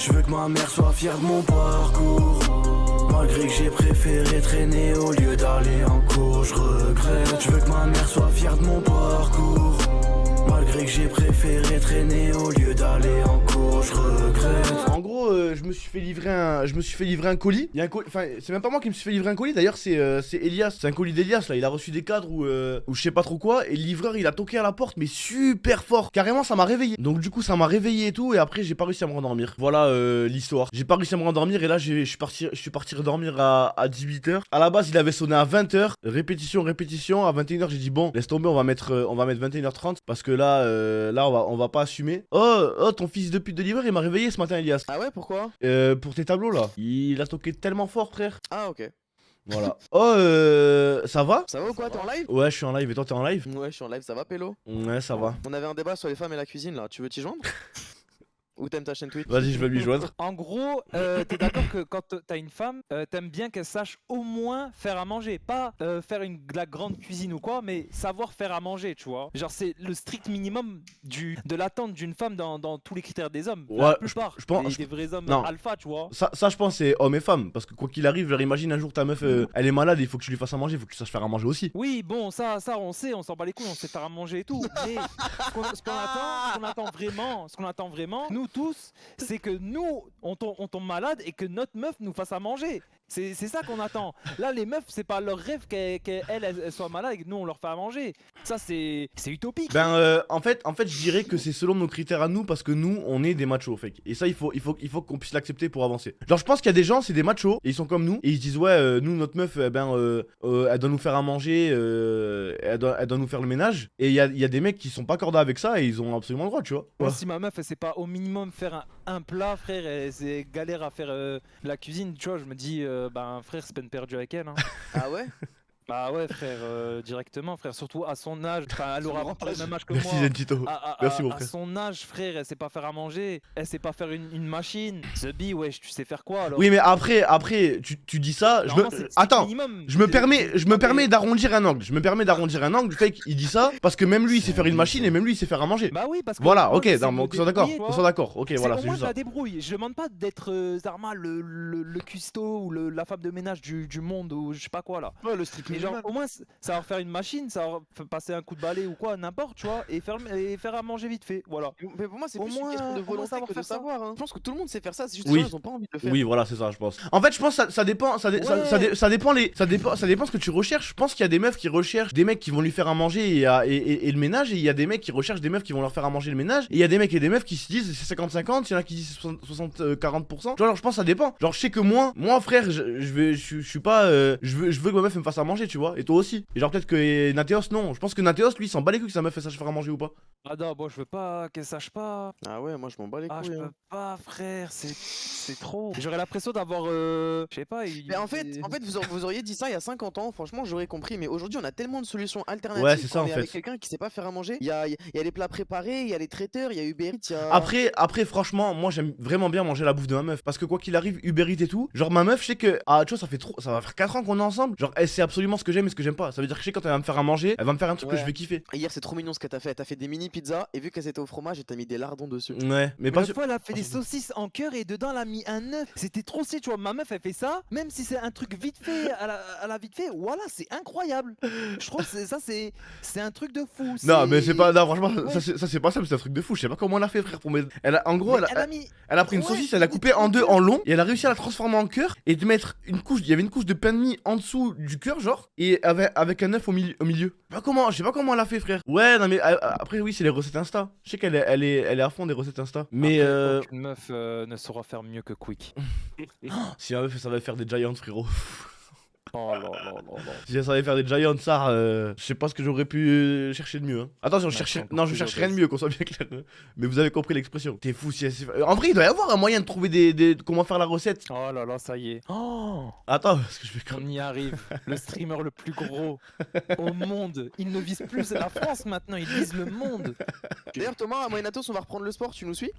Je veux que ma mère soit fière de mon parcours. Malgré que j'ai préféré traîner au lieu d'aller en cours, je regrette. Je veux que ma mère soit fière de mon parcours. Malgré que j'ai préféré traîner au lieu d'aller en cours, je regrette. En gros, je me suis fait livrer un colis. Il y a un colis, enfin, c'est même pas moi qui me suis fait livrer un colis. D'ailleurs, c'est Elias. C'est un colis d'Elias là. Il a reçu des cadres ou je sais pas trop quoi. Et le livreur, il a toqué à la porte, mais super fort. Carrément, ça m'a réveillé. Donc du coup, ça m'a réveillé et tout. Et après, j'ai pas réussi à me rendormir. Voilà l'histoire. J'ai pas réussi à me rendormir et là, je suis parti dormir à 18h. À la base, il avait sonné à 20h. Répétition. À 21h, j'ai dit bon, laisse tomber, on va mettre 21h30 parce que là, on va pas assumer. Oh, ton fils de pute de livreur, il m'a réveillé ce matin, Elias. Ah ouais, pourquoi? Pour tes tableaux là. Il a toqué tellement fort, frère. Ah ok. Voilà. Oh, ça va? Ça va ou quoi? T'es en live? Ouais, je suis en live. Et toi, t'es en live? Ouais, je suis en live, ça va, Pélo? Ouais, ça va. On avait un débat sur les femmes et la cuisine là, tu veux t'y joindre? Ou t'aimes ta chaîne Twitch? Vas-y, je vais m'y joindre. En gros, t'es d'accord que quand t'as une femme, t'aimes bien qu'elle sache au moins faire à manger. Pas faire de la grande cuisine ou quoi, mais savoir faire à manger, tu vois. Genre, c'est le strict minimum de l'attente d'une femme dans tous les critères des hommes. Ouais, La plupart, je pense- des vrais hommes non. alpha, tu vois. Ça, je pense, c'est hommes et femmes. Parce que quoi qu'il arrive, genre, imagine un jour ta meuf, elle est malade, il faut que tu lui fasses à manger, il faut que tu saches faire à manger aussi. Oui, bon, ça, on sait, on s'en bat les couilles, on sait faire à manger et tout. Mais ce qu'on attend vraiment, nous tous, c'est que nous, on tombe malade et que notre meuf nous fasse à manger. C'est ça qu'on attend. Là, les meufs, c'est pas leur rêve qu'elles soient malades et que nous, on leur fait à manger. Ça, c'est utopique. Ben, en fait, je dirais que c'est selon nos critères à nous, parce que nous, on est des machos, fake. Et ça, il faut qu'on puisse l'accepter pour avancer. Genre, je pense qu'il y a des gens, c'est des machos, et ils sont comme nous, et ils se disent, ouais, nous, notre meuf, elle doit nous faire à manger, elle doit nous faire le ménage. Et il y a des mecs qui sont pas cordés avec ça, et ils ont absolument le droit, tu vois. Moi, Ouais. si ma meuf, elle sait pas au minimum faire un plat, frère, elle galère à faire la cuisine, tu vois, je me dis, ben frère, c'est peine perdue avec elle. Hein. Ah ouais? Bah ouais, frère, directement, frère, surtout à son âge, enfin, elle aura pas le même âge que Merci, moi. Zentito. Merci, mon À frère. son âge, frère, elle sait pas faire à manger, elle sait pas faire une machine. The Bee, wesh, tu sais faire quoi alors? Oui, mais après, tu dis ça. Normalement, c'est le strict Attends. minimum. Je me permets d'arrondir un angle. Le fake, il dit ça parce que même lui, il sait faire une machine et même lui, il sait faire à manger. Bah oui, parce que. Voilà, moi, ok, je sais non, me on soit d'accord. débrouiller, On tu soit d'accord. Ok, vois. voilà, Au c'est moins juste de ça. la débrouille. Je demande pas d'être Zarma, le cuistot ou la femme de ménage du monde ou je sais pas quoi là. Ouais, le strict Mais genre, minimum. au moins, savoir faire une machine, savoir passer un coup de balai ou quoi, n'importe, tu vois, et faire à manger vite fait, voilà. Mais pour moi, c'est Au plus une moins- question de au moins volonté savoir que de faire ça. savoir. Hein. Je pense que tout le monde sait faire ça, c'est juste Oui. les gens ils ont pas envie de le faire. Oui, voilà, c'est ça, je pense. En fait, je pense que ça dépend, ça dépend ce que tu recherches. Je pense qu'il y a des meufs qui recherchent des mecs qui vont lui faire à manger et le ménage, et il y a des mecs qui recherchent des meufs qui vont leur faire à manger le ménage, et il y a des mecs et des meufs qui se disent c'est 50-50, il y en a qui disent 60-40%. Tu vois, alors je pense que ça dépend. Genre, je sais que moi frère, je suis pas, je veux que ma meuf me fasse à manger, tu vois, et toi aussi. Et genre, peut-être que Nateos, non. Je pense que Nateos, lui, il s'en bat les couilles que sa meuf sache faire à manger ou pas. Ah non, moi je veux pas qu'elle sache pas. Ah ouais, moi je m'en bats les Ah, je couilles. peux Hein. pas, frère, c'est trop. J'aurais l'impression d'avoir, je sais pas. Mais en fait, vous auriez dit ça il y a 50 ans, franchement j'aurais compris, mais aujourd'hui on a tellement de solutions alternatives. Ouais, c'est ça, quand on en est fait. avec quelqu'un qui sait pas faire à manger, il y a les plats préparés, il y a les traiteurs, il y a Uber Eats, il y a... Après, franchement, moi j'aime vraiment bien manger la bouffe de ma meuf. Parce que quoi qu'il arrive, Uber Eats et tout, genre ma meuf, je sais que, ah, tu vois, ça va faire 4 ans qu'on est ensemble. Genre, elle sait absolument ce que j'aime et ce que j'aime pas. Ça veut dire que je sais quand elle va me faire à manger, elle va me faire un truc que Ouais. je vais kiffer. Hier c'est trop mignon ce que t'as fait, t'as fait des mini pizzas et vu qu'elles étaient au fromage, t'as mis des lardons dessus. Ouais, mais pas Une sûr. fois, elle a fait des saucisses en cœur et dedans, elle a mis un œuf. C'était trop stylé, tu vois. Ma meuf, elle fait ça, même si c'est un truc vite fait, à la vite fait. Voilà, c'est incroyable. Je trouve que c'est un truc de fou. Non, mais c'est pas. Non, franchement, Ouais. ça c'est pas ça, mais c'est un truc de fou. Je sais pas comment elle a fait, frère. En gros, Mais elle a mis. elle a pris une Ouais, saucisse, elle l'a coupée en deux en long, et elle a réussi à la transformer en cœur et de mettre une couche. Il y avait une couche de pain de mie en dessous du cœur, genre, et avec un œuf au milieu. Je sais pas comment elle a fait, frère. Ouais, non, mais après, oui, c'est les recettes Insta. Je sais qu'elle est à fond des recettes Insta. Mais Après, aucune meuf ne saura faire mieux que Quick. si elle ça va faire des giants, frérot. Oh là là là là. Si elle savait faire des giants, ça, je sais pas ce que j'aurais pu chercher de mieux. Hein. Attention, je Ouais, cherche, c'est encore non, je plus cherche rien de obèse. mieux, qu'on soit bien clair. Hein. Mais vous avez compris l'expression. T'es fou si elle sait faire- En vrai, il doit y avoir un moyen de trouver comment faire la recette. Oh là là, ça y est. Oh, Attends, parce que je vais quand on y arrive. Le streamer le plus gros au monde. Il ne vise plus la France maintenant, il vise le monde. D'ailleurs Thomas, à Moyenatos on va reprendre le sport, tu nous suis?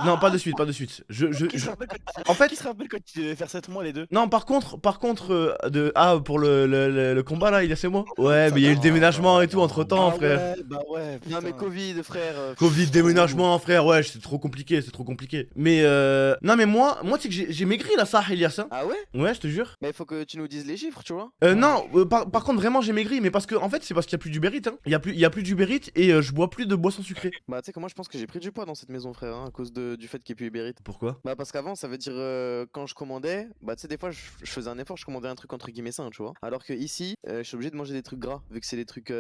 Non, pas de suite, pas de suite. Qui se rappelle quand... En fait, Qui se rappelle quand tu devais faire 7 mois les deux? non, par contre, pour le combat là, il y a 6 mois. Ouais, mais il y a eu le déménagement et tout entre temps, frère. Bah ouais, Non mais putain. Covid frère. Covid, déménagement, frère, ouais, c'est trop compliqué, c'est trop compliqué. Mais non, mais moi, tu sais que j'ai maigri là, ça, Elias. Hein. Ah ouais? Ouais, je te jure. Mais il faut que tu nous dises les chiffres, tu vois. Non, par contre, vraiment, j'ai maigri, mais parce que, en fait, c'est parce qu'il y a plus d'Uber Eats, hein. Il y a plus d'Uber Eats et je bois plus de boissons sucrées. Bah tu sais que moi je pense que j'ai pris du poids dans cette maison frère hein, à cause du fait qu'il n'y ait plus Uber Eats. Pourquoi? Bah parce qu'avant ça veut dire quand je commandais, bah tu sais des fois je faisais un effort, je commandais un truc entre guillemets sain tu vois. Alors que ici je suis obligé de manger des trucs gras vu que c'est des trucs tu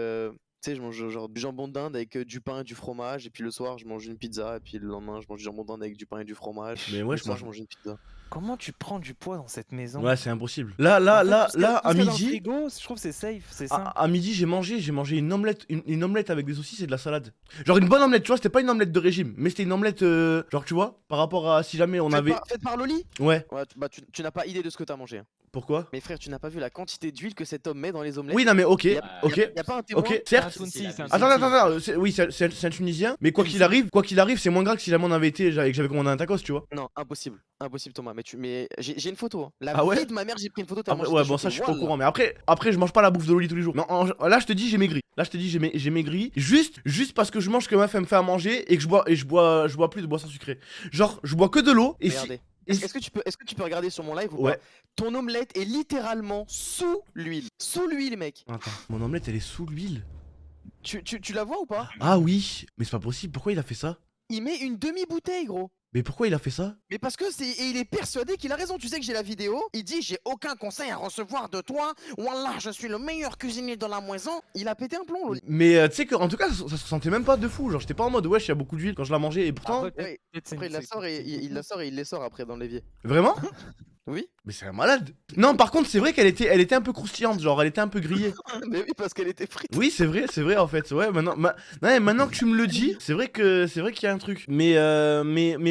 sais je mange genre du jambon d'Inde avec du pain et du fromage et puis le soir je mange une pizza et puis le lendemain je mange du jambon d'Inde avec du pain et du fromage. Mais ouais, Le soir, je je mange une pizza. Comment tu prends du poids dans cette maison? Ouais, c'est impossible. Là, En fait, à tout ce qu'il y a dans le midi. frigo, je trouve que c'est safe, c'est ça. À midi, j'ai mangé une omelette, une omelette avec des saucisses et de la salade. Genre une bonne omelette, tu vois, c'était pas une omelette de régime, mais c'était une omelette, genre tu vois, par rapport à si jamais on avait. Faite par Loli. Ouais, Ouais, bah tu n'as pas idée de ce que t'as mangé. Hein. pourquoi? Mais frère, tu n'as pas vu la quantité d'huile que cet homme met dans les omelettes. Oui, non, mais ok, Y a pas un témoin. ok, C'est un certes. Tunisi, c'est un Attends, Tunisi. oui, c'est un Tunisien, mais quoi qu'il arrive, c'est moins grave que si jamais on avait été et que j'avais commandé un tacos, tu vois. Non, impossible. Impossible Thomas, mais j'ai une photo. Hein. La Ah ouais vie de ma mère, j'ai pris une photo. Après, ouais, bon, ça, je suis pas au courant, mais après, je mange pas la bouffe de Loli tous les jours. Non, là, je te dis, j'ai maigri. Là, je te dis, j'ai maigri. Juste parce que je mange ce que ma femme me fait à manger et que je bois plus de boissons sucrées. Genre, je bois que de l'eau et si. Regardez. Est-ce que tu peux regarder sur mon live ou Ouais. pas? Ton omelette est littéralement sous l'huile. Sous l'huile, mec. Attends, mon omelette, elle est sous l'huile. Tu la vois ou pas? Ah oui, mais c'est pas possible. Pourquoi il a fait ça? Il met une demi-bouteille, gros. Mais pourquoi il a fait ça? Mais parce que il est persuadé qu'il a raison. Tu sais que j'ai la vidéo. Il dit j'ai aucun conseil à recevoir de toi. Wallah, je suis le meilleur cuisinier de la maison. Il a pété un plomb, Loli. Mais tu sais qu'en tout cas, ça se sentait même pas de fou. Genre, j'étais pas en mode wesh, il y a beaucoup d'huile quand je la mangeais. Et pourtant, Après, Ouais, peut-être c'est Après, une- il la sort et il la sort et il les sort après dans l'évier. vraiment? Oui. Mais c'est un malade. Non, par contre, c'est vrai qu'elle était un peu croustillante. Genre, elle était un peu grillée. Mais oui, parce qu'elle était frite. Oui, c'est vrai en fait. Ouais, maintenant que tu me le dis, c'est vrai qu'il y a un truc. Mais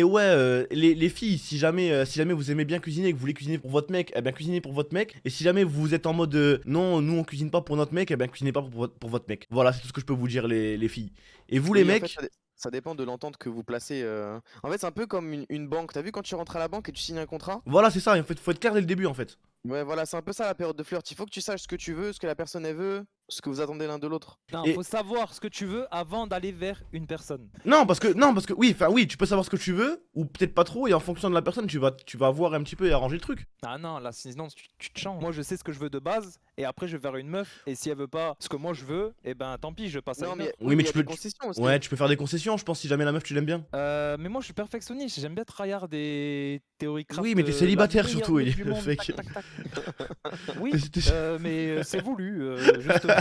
ouais, les filles, si jamais vous aimez bien cuisiner et que vous voulez cuisiner pour votre mec, eh bien cuisinez pour votre mec. Et si jamais vous êtes en mode non, nous on cuisine pas pour notre mec, eh bien cuisinez pas pour votre mec. Voilà, c'est tout ce que je peux vous dire les filles. Et vous les Oui, en mecs, fait, ça dépend de l'entente que vous placez. En fait, c'est un peu comme une banque. T'as vu quand tu rentres à la banque et tu signes un contrat? voilà, c'est ça. En fait, faut être clair dès le début en fait. Ouais, voilà, c'est un peu ça la période de flirt. Il faut que tu saches ce que tu veux, ce que la personne elle veut, ce que vous attendez l'un de l'autre. Non, Et- faut savoir ce que tu veux avant d'aller vers une personne. Non, parce que oui, tu peux savoir ce que tu veux ou peut-être pas trop et en fonction de la personne, tu vas voir un petit peu et arranger le truc. Ah non, là sinon tu te changes. Moi je sais ce que je veux de base et après je vais vers une meuf et si elle veut pas ce que moi je veux, et ben tant pis, je passe à Non, une mais, autre. Oui, mais il y a tu des peux- concessions aussi. Ouais, tu peux faire des concessions, je pense, si jamais la meuf tu l'aimes bien. Mais moi je suis perfectionniste, j'aime bien tryhard des théories craft. Oui, mais t'es la célibataire meilleure surtout, meuf il du est monde, fake. tac, tac, tac. Oui, T'es- mais c'est voulu, justement.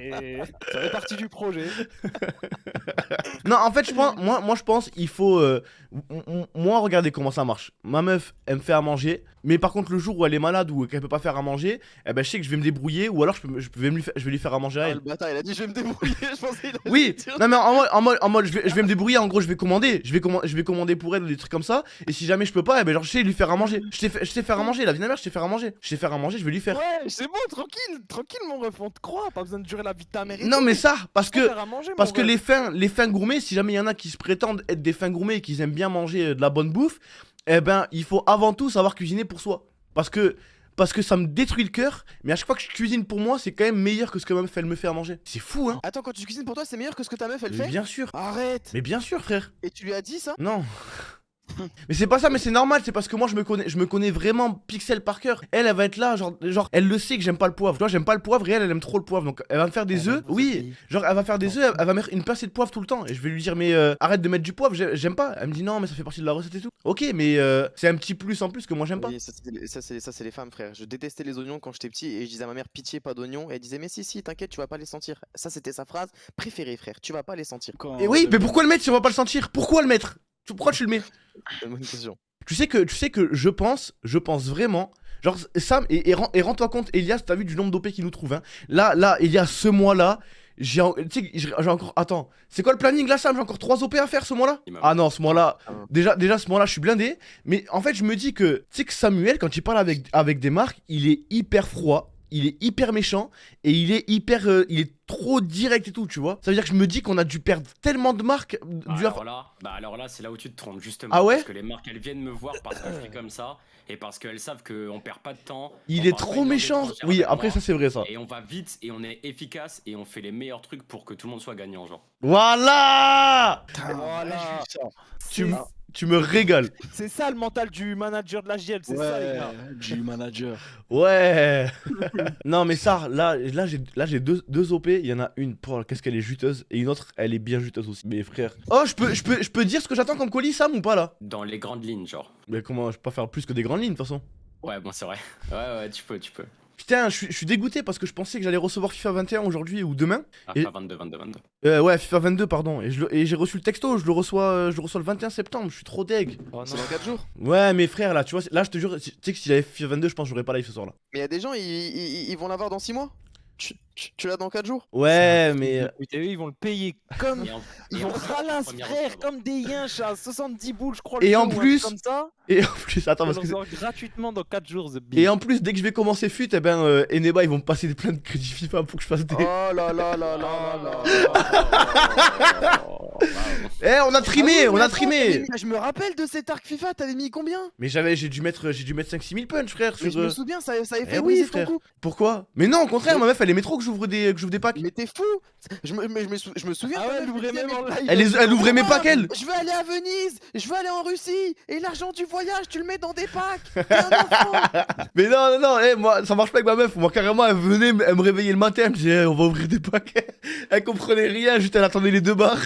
Et ça fait partie du projet. Non, en fait, je pense, il faut. Moi, regardez comment ça marche. Ma meuf, elle me fait à manger, mais par contre, le jour où elle est malade ou qu'elle peut pas faire à manger, eh ben, je sais que je vais me débrouiller ou alors je vais lui faire à manger à Ah, elle. le bâtard, il a dit je vais me débrouiller. Je pensais qu'il allait Oui, dire- non mais en mode je vais me débrouiller, en gros je vais commander, je vais commander pour elle ou des trucs comme ça, et si jamais je peux pas, eh ben genre je sais lui faire à manger, je sais faire à manger, la vie de ma mère, je sais faire à manger, je vais lui faire. Ouais, c'est bon, tranquille mon ref, on te croit, pas besoin de durer la vie de ta mère. et Non tout. mais ça, parce Faut que faire à manger, mon Parce que ref. les fins gourmets, si jamais il y en a qui se prétendent être des fins gourmets et qu'ils aiment bien manger de la bonne bouffe, eh ben il faut avant tout savoir cuisiner pour soi. Parce que ça me détruit le cœur, mais à chaque fois que je cuisine pour moi, c'est quand même meilleur que ce que ma meuf elle me fait à manger. C'est fou hein. Attends, quand tu cuisines pour toi, c'est meilleur que ce que ta meuf elle Mais fait? bien sûr. Arrête! Mais bien sûr frère. Et tu lui as dit ça? Non. Mais c'est pas ça, mais c'est normal, c'est parce que moi je me connais vraiment pixel par cœur. Elle va être là, genre elle le sait que j'aime pas le poivre. Tu vois, j'aime pas le poivre et elle aime trop le poivre. Donc elle va me faire des œufs. Oui, genre elle va faire des œufs, elle va mettre une pincée de poivre tout le temps. Et je vais lui dire, mais arrête de mettre du poivre, j'aime pas. Elle me dit, non, mais ça fait partie de la recette et tout. Ok, mais c'est un petit plus en plus que moi j'aime pas. Oui, ça c'est les femmes, frère. Je détestais les oignons quand j'étais petit et je disais à ma mère pitié, pas d'oignons. Et elle disait, mais si, t'inquiète, tu vas pas les sentir. Ça, c'était sa phrase préférée, frère. Tu vas pas les sentir. Et oui, mais pourquoi le mettre si on va pas le sentir? Pourquoi le mettre? Pourquoi tu le mets? C'est une bonne question. Tu sais que je pense vraiment. Genre, Sam, et rends-toi compte, Elias, t'as vu du nombre d'OP qui nous trouvent, hein. Là, Elias, ce mois-là, j'ai encore. Attends, c'est quoi le planning là, Sam? J'ai encore 3 OP à faire ce mois-là? Ah non, ce mois-là. Déjà, ce mois-là, je suis blindé. Mais en fait, je me dis que, tu sais que Samuel, quand il parle avec des marques, il est hyper froid. il est hyper méchant et il est il est trop direct et tout, tu vois. Ça veut dire que je me dis qu'on a dû perdre tellement de marques Alors là, c'est là où tu te trompes justement. Ah ouais? Parce que les marques, elles viennent me voir parce que je suis comme ça et parce qu'elles savent qu'on perd pas de temps. Il on est parle pas trop une langue méchant. étrangère Oui, avec après moi, ça c'est vrai ça. Et on va vite et on est efficace et on fait les meilleurs trucs pour que tout le monde soit gagnant, genre. Voilà. Voilà. Tu me régales. C'est ça le mental du manager de la GL, c'est ça les gars. Du manager. Ouais. Non mais ça, là j'ai deux OP. Il y en a une, qu'est-ce qu'elle est juteuse, et une autre, elle est bien juteuse aussi. Mais frère. Oh, je peux dire ce que j'attends comme colis, Sam, ou pas là? Dans les grandes lignes, genre. Mais comment, je peux pas faire plus que des grandes lignes de toute façon. Ouais, bon, c'est vrai. Ouais, tu peux. Putain, je suis dégoûté parce que je pensais que j'allais recevoir FIFA 21 aujourd'hui ou demain. Ah, Et- pas 22. Ouais, FIFA 22, pardon. Et j'ai reçu le texto, je le reçois le 21 septembre, je suis trop deg. Oh C'est non. dans 4 jours. Ouais, mais frère, là, tu vois, là, je te jure, tu sais que si j'avais FIFA 22, je pense que j'aurais pas live ce soir là. Mais y a des gens, ils vont l'avoir dans 6 mois. Tu l'as dans 4 jours. Ouais, mais. Et eux ils vont le payer comme. Ils vont ralasse première frère octobre. comme des yinches à 70 boules je crois. Et le en jeu, ou un plus- truc comme ça. Et en plus, attends, parce Ils que. vont le sortir gratuitement dans 4 jours The Beat. Et en plus, dès que je vais commencer FUT, eh ben, Eneba, ils vont me passer plein de crédits FIFA pour que je fasse des. Oh là là là là là. Eh, on a trimé, Ah oui, on mais a attends, trimé. Je me rappelle de cet arc FIFA, t'avais mis combien? Mais j'ai dû mettre 5-6 000 punch, frère. Mais Sur, je me souviens, ça avait Eh fait oui, briser ton frère. coup. Pourquoi? Mais non, au contraire, ma meuf, elle aimait trop que j'ouvre des packs. Mais t'es fou. Je me souviens. Ah ta ouais, meuf elle ouvrait me disait, même en live. Elle ouvrait mes packs, elle. Je veux aller à Venise, je veux aller en Russie, et l'argent du voyage, tu le mets dans des packs. T'es un enfant. Mais non, moi, ça marche pas avec ma meuf. Moi, carrément, elle venait, elle me réveillait le matin, elle me disait, on va ouvrir des packs. Elle comprenait rien, juste elle attendait les 2 barres.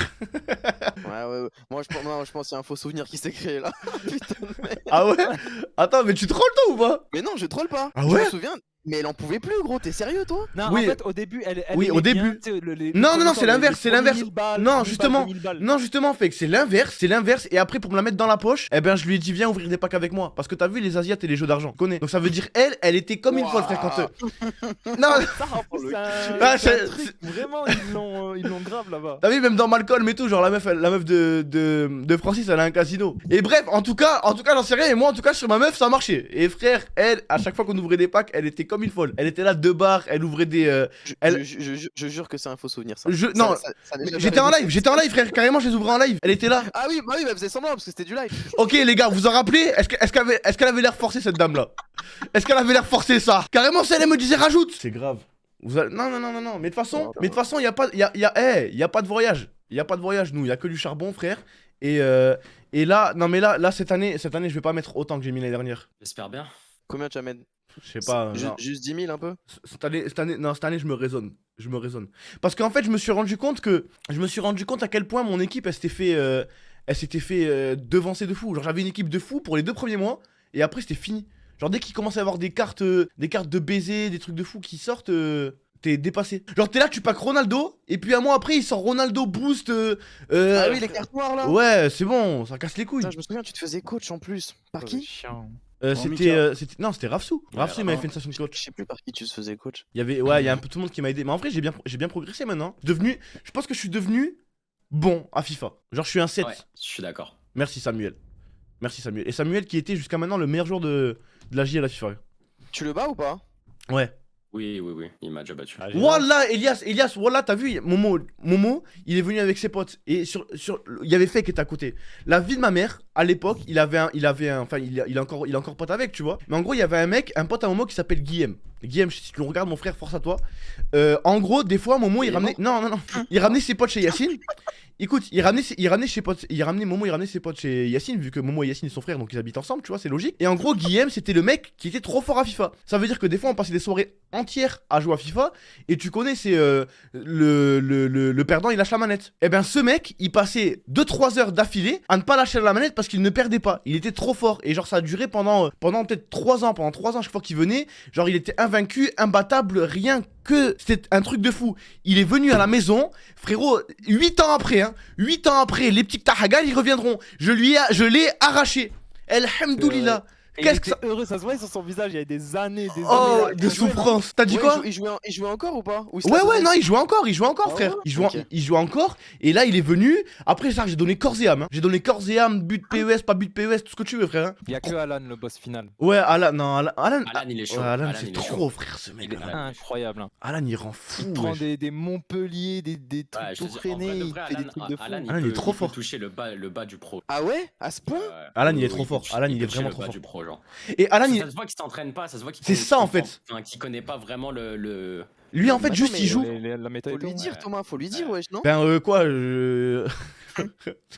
Ouais. Moi, je pense qu'il y a un faux souvenir qui s'est créé là. Putain de merde. Ah ouais? Attends, mais tu trolles toi ou pas? Mais non, je troll pas. Ah Je ouais? me souviens. Mais elle en pouvait plus, gros. T'es sérieux, toi? Non, Oui. en fait, au début, elle Oui, aimait au bien, début. tu sais, Non, premiers c'est temps, l'inverse, les c'est premiers l'inverse. 1000 balles, Non, 1000 justement. balles, 2000 balles. Non, justement, fait que c'est l'inverse. Et après, pour me la mettre dans la poche, eh ben, je lui ai dit, viens ouvrir des packs avec moi. Parce que t'as vu les Asiates et les jeux d'argent. Tu connais. Donc ça veut dire, elle était comme une folle, frère, quand. Non, Ça, en plus, Ah, c'est un c'est- truc, vraiment, ils l'ont grave là-bas. t'as vu, même dans Malcolm et tout, genre la meuf de Francis, elle a un casino. Et bref, en tout cas, j'en sais rien. Et moi, en tout cas, sur ma meuf, ça a marché. Et frère, elle, à chaque fois qu'on ouvrait des packs, elle était comme une folle. Elle était là 2 barres, elle ouvrait des. Je jure que c'est un faux souvenir, ça. Non, Ça n'est jamais j'étais en arrivé. live, frère. Carrément, je les ouvrais en live. Elle était là. Ah oui, bah elle faisait semblant parce que c'était du live. Ok les gars, vous en rappelez? Est-ce qu'elle avait l'air forcée cette dame là? Est-ce qu'elle avait l'air forcée ça? Carrément celle elle me disait rajoute. C'est grave. Non. Mais de toute façon, y a pas de voyage. Y a pas de voyage nous, y a que du charbon frère. Et là, non mais là cette année je vais pas mettre autant que j'ai mis l'année dernière. J'espère bien. Combien tu amènes? Je sais pas. non. Juste 10 000 un peu? Cette année je me raisonne. Parce qu'en fait je me suis rendu compte à quel point mon équipe elle s'était fait devancer de fou. Genre j'avais une équipe de fou pour les 2 premiers mois et après c'était fini. Genre dès qu'il commence à y avoir des cartes de baiser, des trucs de fou qui sortent, t'es dépassé. Genre t'es là, tu packs Ronaldo et puis un mois après il sort Ronaldo boost. Ah oui, les cartes noires là. Ouais, c'est bon, ça casse les couilles. Putain, je me souviens, tu te faisais coach en plus. Par qui? Chiant. C'était Rafsou. Rafsou il m'avait fait une station de Je coach. sais plus par qui tu te faisais coach. Il y a un peu tout le monde qui m'a aidé. Mais en vrai, j'ai bien progressé maintenant. Je pense que je suis devenu bon à FIFA. Genre, je suis un 7. Ouais, je suis d'accord. Merci Samuel. Et Samuel qui était jusqu'à maintenant le meilleur joueur de la J à la FIFA. Tu le bats ou pas? Ouais. Oui, il m'a déjà battu. Wallah, Elias, wallah, t'as vu, Momo, il est venu avec ses potes. Et il y avait Fake qui était à côté. La vie de ma mère, à l'époque, il est encore pote avec, tu vois. Mais en gros, il y avait un pote à Momo qui s'appelle Guillaume. Guillaume, si tu le regardes, mon frère, force à toi. En gros, des fois, Momo, il ramenait. Non. Il ramenait ses potes chez Yacine. Écoute, il ramenait ses potes chez Yacine, vu que Momo et Yacine sont frères, donc ils habitent ensemble, tu vois, c'est logique. Et en gros, Guillaume, c'était le mec qui était trop fort à FIFA. Ça veut dire que des fois, on passait des soirées entières à jouer à FIFA, et tu connais, c'est le perdant, il lâche la manette. Et ben, ce mec, il passait 2-3 heures d'affilée à ne pas lâcher la manette parce qu'il ne perdait pas. Il était trop fort, et genre, ça a duré pendant peut-être 3 ans. Pendant 3 ans, chaque fois qu'il venait, genre, il était invaincu, imbattable, rien que. C'était un truc de fou. Il est venu à la maison, frérot, 8 ans après, les petits Tahagal, ils reviendront. Je l'ai arraché. Elhamdoulilah. Et Qu'est-ce il que était ça. heureux, ça se voyait sur son visage, il y avait des années, des Oh, années. de souffrance. T'as dit Ouais, quoi? il jouait encore ou pas? Ou il se Ouais, l'a ouais, donné non, il jouait encore, Ah frère. ouais Il Ok. jouait encore. Et là, il est venu. Après ça, j'ai donné corps et âme. Hein. J'ai donné corps et âme, but PES, pas but PES, tout ce que tu veux, frère. Hein. Il y a que Alan, le boss final. Ouais, Alan, non, Alan, Alan, il est chaud. ouais, Alan, Alan, c'est il est trop, frère, ce mec. Il est Alan. incroyable. Hein. Alan, il rend fou. Il prend wesh. des Montpellier, des trucs Ouais, je tout te dis, en freinés, vrai de il vrai, fait des trucs de fou. Alan, Alan, il est trop peut fort. toucher le bas du pro. Ah ouais? À ce point? Alan, il est Oui, trop peut fort. toucher- Alan, il est peut toucher vraiment le trop bas fort. du pro, genre. Et Alan, Ça se voit qu'il s'entraîne pas, ça se voit qu'il C'est ça, en comprend- fait. Enfin, qu'il connaît pas vraiment le... lui, en fait, Attends, juste, mais il joue. La méta Faut et tout. lui dire, Ouais. Thomas, faut lui dire, wesh, non? Ben, quoi,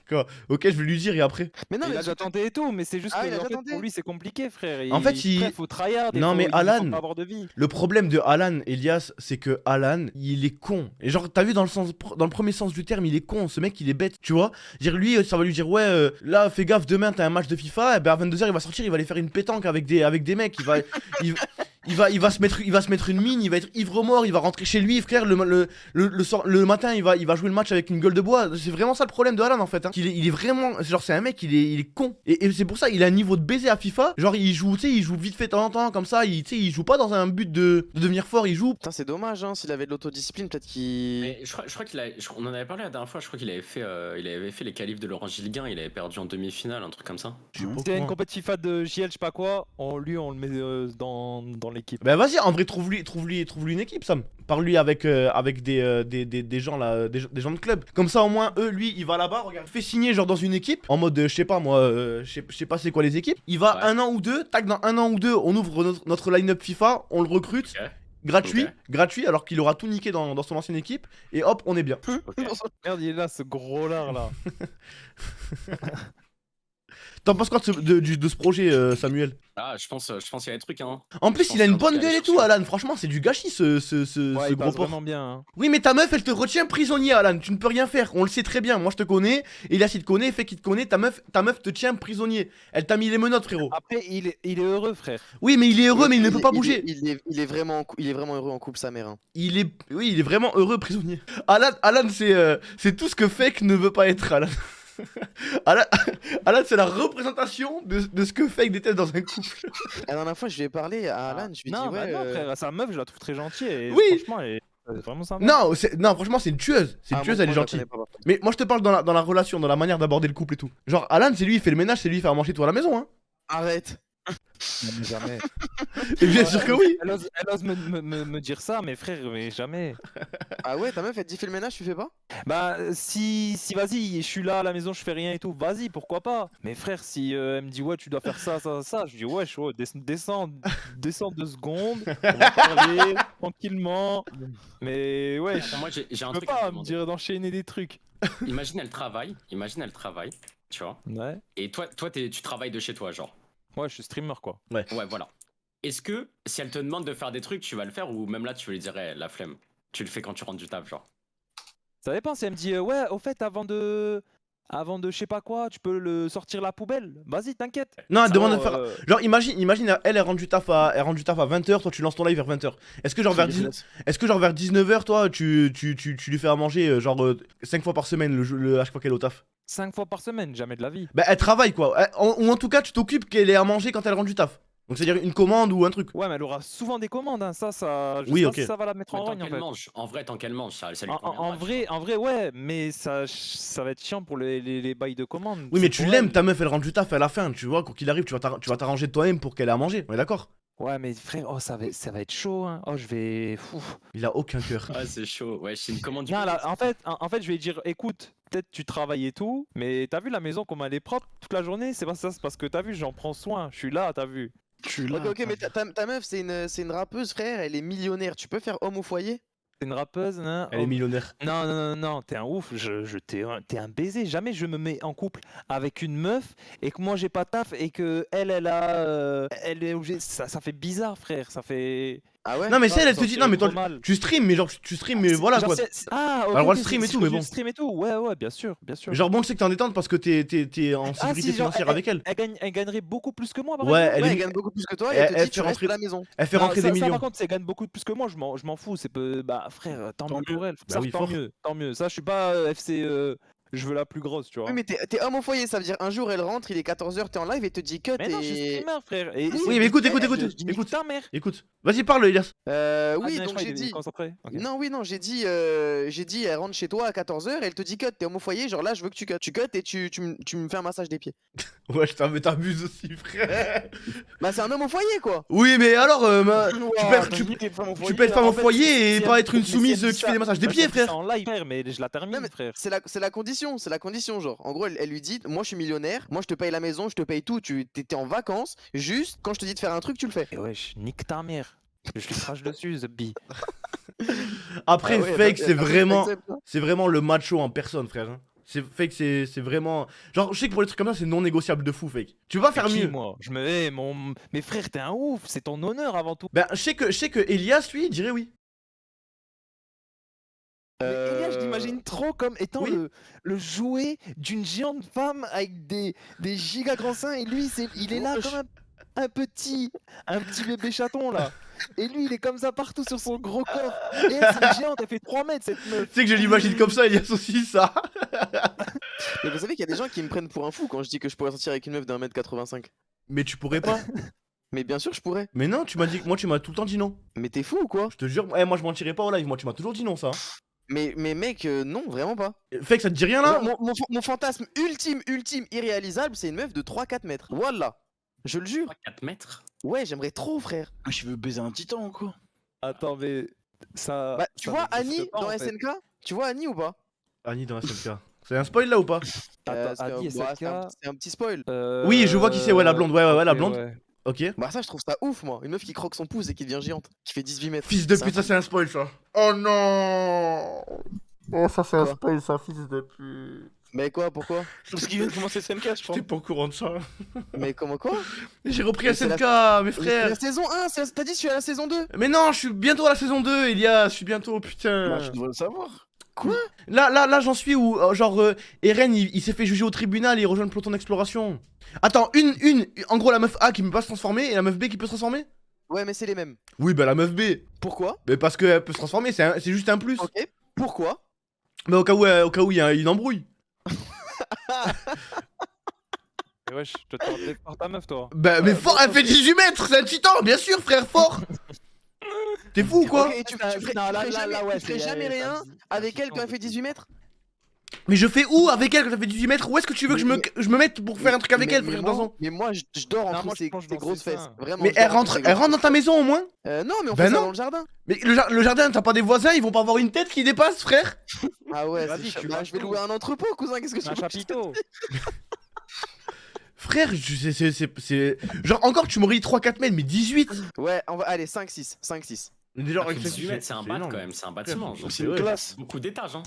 Quoi ok, je vais lui dire et après. Mais non, Il mais a déjà tenté et tout, mais c'est juste Ah, que il a en déjà fait, tenté pour lui c'est compliqué, frère. En fait, il- frère, faut tryhard. Non, mais il Alan- faut pas avoir de vie. Le problème de Alan, Elias, c'est que Alan, il est con. Et genre, t'as vu dans le premier sens du terme, il est con. Ce mec, il est bête, tu vois. Dire lui, ça va lui dire, ouais, là, fais gaffe, demain, t'as un match de FIFA. Et ben à 22h, il va sortir, il va aller faire une pétanque avec des mecs. Il va se mettre une mine, il va être ivre-mort, il va rentrer chez lui, frère. Le matin, il va jouer le match avec une gueule de bois. C'est vraiment ça le problème de Alan, en fait. Hein. Il est vraiment. Genre, c'est un mec, il est con. Et c'est pour ça, il a un niveau de baiser à FIFA. Genre, il joue vite fait de temps en temps, comme ça. Il joue pas dans un but de devenir fort, il joue. putain, c'est dommage, hein, s'il avait de l'autodiscipline, peut-être qu'il. Mais je crois qu'il a... On en avait parlé la dernière fois, je crois qu'il avait fait les qualifs de Laurent Gilguin, il avait perdu en demi-finale, un truc comme ça. Je sais pas S'il y a une comment. compète FIFA de JL, je sais pas quoi, on le met dans l'équipe. Bah vas-y, en vrai, trouve-lui une équipe, Sam. Parle-lui avec des gens là, des gens de club. Comme ça, au moins, lui, il va là-bas, regarde, fait signer genre dans une équipe, en mode, je sais pas moi, je sais pas c'est quoi les équipes. Il va Ouais. un an ou deux, tac, dans un an ou deux, on ouvre notre line-up FIFA, on le recrute. Ok. Gratuit, alors qu'il aura tout niqué dans son ancienne équipe, et hop, on est bien. Merde, il est là, ce gros lard là. T'en penses quoi de ce projet, Samuel? Ah, je pense qu'il y a des trucs, hein. En plus, Je il a pense une bonne qu'il y a gueule et des tout, choses. Alan. Franchement, c'est du gâchis ce Ouais, il gros passe porc. vraiment bien. Hein. Oui, mais ta meuf, elle te retient prisonnier, Alan. Tu ne peux rien faire. On le sait très bien. Moi, je te connais. Elias, il te connaît. Fait qu'il te connaît. Ta meuf te tient prisonnier. Elle t'a mis les menottes, frérot. Après, il est heureux, frère. Oui, mais il est heureux, mais il ne peut pas bouger. Il est vraiment heureux en couple, sa mère. Hein. Il est vraiment heureux prisonnier. Alan, c'est tout ce que Fake ne veut pas être, Alan. Alan, c'est la représentation de ce que Fake déteste dans un couple. La dernière fois, je lui ai parlé à Alan, je lui ai Non, dit, bah ouais. non, frère, sa meuf, je la trouve très gentille. Et Oui. franchement, elle est vraiment sympa. Non, franchement, c'est une tueuse. C'est une Ah, tueuse, moi, elle est je la gentille. connais pas, par contre. Mais moi, je te parle dans la relation, dans la manière d'aborder le couple et tout. Genre, Alan, c'est lui, il fait le ménage, c'est lui, il fait à manger tout à la maison, hein. Arrête. Non, mais jamais. Et bien sûr que oui. Elle ose me dire ça, mais frère, mais jamais. Ah ouais, ta meuf, elle te dit fais le ménage, tu fais pas? Bah, si vas-y, je suis là à la maison, je fais rien et tout, vas-y, pourquoi pas. Mais frère, si elle me dit, ouais, tu dois faire ça, je dis, ouais, chaud, descends 2 secondes, on va parler tranquillement. Mais ouais, Attends, moi, j'ai je un peux truc à pas te me demander. dire d'enchaîner des trucs. Imagine, elle travaille, tu vois. Ouais. Et toi, tu travailles de chez toi, genre. Ouais, je suis streamer, quoi. Ouais, voilà. Est-ce que, si elle te demande de faire des trucs, tu vas le faire ou même là, tu lui dirais la flemme? Tu le fais quand tu rentres du taf, genre. Ça dépend, si elle me dit, ouais, au fait, avant de je sais pas quoi, tu peux le sortir la poubelle. Vas-y, t'inquiète. Non, elle Ça, demande de faire. Genre, imagine, elle rentre du taf à 20h, toi tu lances ton live vers 20h. Est-ce que genre vers 19h, toi tu lui fais à manger genre 5 fois par semaine à chaque fois qu'elle est au taf? 5 fois par semaine, jamais de la vie. Bah, elle travaille quoi. Ou en tout cas, tu t'occupes qu'elle ait à manger quand elle rentre du taf. Donc, c'est-à-dire une commande ou un truc. Ouais, mais elle aura souvent des commandes, hein. Ça, je Oui, sais ok. pas si ça va la mettre en Tant rogne, en qu'elle fait. mange, en vrai, tant qu'elle mange, ça lui En conviendra, tu vois. vrai, ouais, mais ça va être chiant pour les bails de commandes. Oui, mais C'est tu pour l'aimes, elle. ta meuf, elle rentre du taf, elle a faim, tu vois. Quoi qu'il arrive, tu vas t'arranger de toi-même pour qu'elle ait à manger. On est d'accord? Ouais, mais frère, oh, ça va être chaud, hein. Oh, je vais. Ouf. Il a aucun cœur. Ah, c'est chaud. Ouais, c'est une commande du Non, coup. là, en fait, je vais dire, écoute, peut-être tu travailles et tout, mais t'as vu la maison comme elle est propre toute la journée? C'est pas ça, c'est parce que t'as vu, j'en prends soin. Je suis là, t'as vu. Tu l'as. Ok, mais ta meuf, c'est une rappeuse, frère, elle est millionnaire. Tu peux faire homme au foyer? C'est une rappeuse, hein. Elle est millionnaire. Non, t'es un ouf, t'es un baiser. Jamais je me mets en couple avec une meuf et que moi j'ai pas taf et que elle est obligée. Ça fait bizarre, frère. Ça fait. Ah ouais? Non, mais Ah, c'est elle ça te dit, fait non, mais toi, trop mal. tu stream, mais genre, tu stream, mais voilà Genre, quoi. Ah, le droit de ok, stream et c'est tout, que mais je bon. stream et tout. Ouais, bien sûr. Genre, bon, je sais que t'es en détente parce que t'es en Ah, sécurité si, genre, financière avec elle. Elle gagnerait beaucoup plus que moi, par Ouais, exemple. Ouais, elle gagne beaucoup plus que toi et elle- elle te elle dit tu fait restes rentrer- à la maison. Elle fait Non, rentrer ça, des ça, millions. par contre, si elle gagne beaucoup plus que moi, je m'en fous. C'est peu. Bah, frère, tant mieux pour elle. Bah Ça, oui, tant fort. mieux. Ça, je suis pas FC je veux la plus grosse, tu vois. Oui, mais t'es homme au foyer, ça veut dire un jour elle rentre, il est 14h, t'es en live et te dit cut Mais non, je suis et. streamer, frère. Et Oui, mais écoute, je dis, nique écoute. ta mère. Écoute, vas-y, parle, Elias. Oui, Ah, non, je donc crois j'ai qu'il est dit. concentré. Ok. Non, oui, non, j'ai dit, elle rentre chez toi à 14h et elle te dit cut, t'es homme au foyer, genre là, je veux que tu cut. Tu cut et tu me fais un massage des pieds. Ouais, mais t'abuses aussi, frère. Bah, c'est un homme au foyer, quoi. Oui, mais alors, Ouah, tu t'as dit t'es femme au tu foyer, peux être là. femme au En fait, foyer et si pas elle- être une mais si elle soumise dit qui ça- fait des massages des moi, pieds, je dis ça frère. en live, frère, mais je la termine, Non, mais frère. c'est la condition, genre. En gros, elle lui dit, moi je suis millionnaire, moi je te paye la maison, je te paye tout, t'es en vacances, juste quand je te dis de faire un truc, tu le fais. Et wesh, nique ta mère. Je lui crache dessus, The Bee. Après, Ah ouais, Fake, bah, c'est bah, vraiment, t'acceptes, hein. c'est vraiment le macho en personne, frère. hein. Fake, c'est vraiment. Genre, je sais que pour les trucs comme ça, c'est non négociable de fou, Fake. Tu peux pas faire Qui, mieux. moi je me hais, mais frère, t'es un ouf, c'est ton honneur avant tout. Ben, je sais que Elias, lui, il dirait oui. Mais Elias, je l'imagine trop comme étant oui. le jouet d'une géante femme avec des giga grands seins et lui, il est là comme un petit bébé chaton là. Et lui, il est comme ça partout sur son gros corps. Et elle, c'est une géante, elle fait 3 mètres cette meuf. Tu sais que je l'imagine comme ça, Elias aussi, ça. Mais vous savez qu'il y a des gens qui me prennent pour un fou quand je dis que je pourrais sortir avec une meuf d'1m85. Mais tu pourrais pas. Mais bien sûr, je pourrais. Mais non, tu m'as dit, moi, tu m'as tout le temps dit non. Mais t'es fou ou quoi? Je te jure, moi, je mentirais pas au live. Moi, tu m'as toujours dit non, ça. Mais mec, non, vraiment pas. Fake, ça te dit rien là? Genre, mon fantasme ultime, irréalisable, c'est une meuf de 3-4 mètres. Voilà. Je le jure. 4 mètres. Ouais, j'aimerais trop, frère. Ah, je veux baiser un titan ou quoi? Attends, mais ça. Bah, tu ça vois n'existe Annie pas, dans en fait. SNK? Tu vois Annie ou pas? Annie dans la SNK. C'est un spoil là ou pas? Attends, c'est Annie, bah, SNK. c'est un petit spoil. Oui, je vois qui c'est, ouais, la blonde, ouais, la ok, blonde. ouais. Ok. Bah, ça, je trouve ça ouf, moi. Une meuf qui croque son pouce et qui devient géante. Qui fait 18 mètres. Fils de C'est pute, ça c'est un spoil, ça. Oh non. Oh, ça c'est un Quoi spoil, ça, fils de pute. Mais quoi, pourquoi? Parce qu'il vient de commencer SNK, je crois. J'étais pas au courant de ça. Mais comment quoi? J'ai repris Mais c'est SNK, mes Mais frères. la saison 1, t'as dit je suis à la saison 2? Mais non, je suis bientôt à la saison 2, Elias. Je suis bientôt, putain. Bah, je devrais le savoir. Là, j'en suis où, genre, Eren, il s'est fait juger au tribunal et il rejoint le peloton d'exploration. Attends, en gros, la meuf A qui peut pas se transformer et la meuf B qui peut se transformer? Ouais, mais c'est les mêmes. Oui, bah la meuf B. Pourquoi? Mais parce qu'elle peut se transformer, c'est juste un plus. Ok. Pourquoi? Mais au cas où il y a une embrouille. Mais wesh, je te tente par ta meuf, toi. Bah, mais fort, elle fait 18 mètres, c'est un titan, bien sûr, frère, fort. T'es fou ou quoi? Ok, et tu ferais jamais rien avec elle quand elle fait 18 mètres? Mais je fais où avec elle quand elle fait 18 mètres? Où est-ce que tu veux que je me mette pour faire un truc avec elle, frère, dans Mais moi, je dors Non, entre moi, je ses plonge dans grosses ses fesses. seins. Vraiment. Mais je dors entre ses elle rentre dans ta maison au moins? Non, mais on Ben fait ça non. dans le jardin. Mais le jardin, t'as pas des voisins, ils vont pas avoir une tête qui dépasse, frère? Ah ouais, Vas-y, c'est tu bah, vas je vais tout. louer un entrepôt, cousin. Qu'est-ce que tu Un veux que je te chapiteau. Frère, c'est. Genre, encore, tu m'aurais dit 3-4 mètres, mais 18? dise? Ouais, allez, 5-6. 5-6. Déjà, Après, 18 mètres, c'est un bat énorme. quand même, c'est un bâtiment. C'est genre. C'est une ouais. classe. Beaucoup d'étages, hein.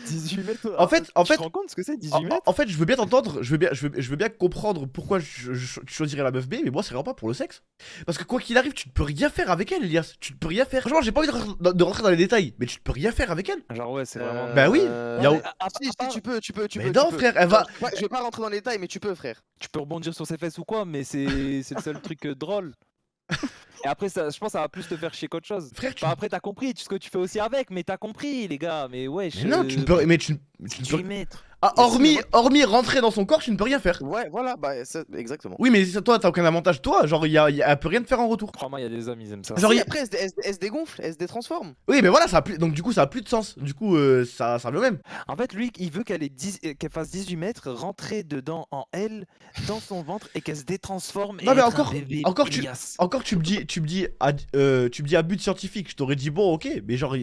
18 mètres. En fait, tu te rends compte ce que c'est 18 mètres? En fait, je veux bien t'entendre, je veux bien comprendre pourquoi tu choisirais la meuf B, mais moi, c'est vraiment pas pour le sexe. Parce que quoi qu'il arrive, tu ne peux rien faire avec elle, Elias. Tu ne peux rien faire. Franchement, j'ai pas envie de rentrer dans les détails, mais tu ne peux rien faire avec elle. Genre, ouais, c'est vraiment. Bah oui, Ouais, y a- mais si, tu peux. Mais peux, non, tu peux. frère, elle va. Je vais pas rentrer dans les détails, mais tu peux, frère. Tu peux rebondir sur ses fesses ou quoi, mais c'est le seul truc drôle. Et après, ça, je pense que ça va plus te faire chier qu'autre chose. Frère, tu. Enfin, après, t'as compris ce que tu fais aussi avec, mais t'as compris, les gars. Mais wesh. Mais non, tu ne peux. Mais tu ne 18 peux. mètres. Ah, hormis rentrer dans son corps, tu ne peux rien faire. Ouais, voilà, bah, exactement. Oui, mais toi, t'as aucun avantage, toi. Genre, elle peut rien te faire en retour. Crois-moi, il y a des hommes, ils aiment ça. Genre, Si, il- après, elle se dégonfle, elle se détransforme. Oui, mais voilà, ça a plus. Donc, du coup, ça a plus de sens. Du coup, ça revient au même. En fait, lui, il veut qu'elle fasse 18 mètres, rentrer dedans en elle, dans son ventre, et qu'elle se détransforme. Non, et mais être encore- un bébé encore tu- Elias. Encore, tu me dis à but scientifique. Je t'aurais dit, bon, ok. Mais genre,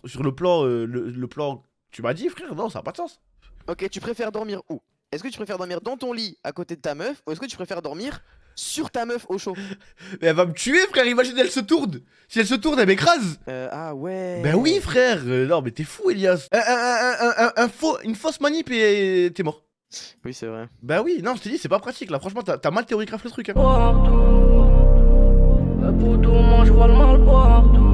sur le plan. Le plan. Tu m'as dit, frère, non, ça a pas de sens. Ok, tu préfères dormir où? Est-ce que tu préfères dormir dans ton lit à côté de ta meuf ou est-ce que tu préfères dormir sur ta meuf au chaud? Mais elle va me tuer, frère. Imagine, elle se tourne. Si elle se tourne, elle m'écrase. Ah ouais. Ben oui, frère. Non, mais t'es fou, Elias. Une fausse manip et t'es mort. Oui, c'est vrai. Bah oui, non, je t'ai dit, c'est pas pratique là. Franchement, t'as mal théorigraphe le truc. Hein. Partout, pour tout, moi je vois le mal partout.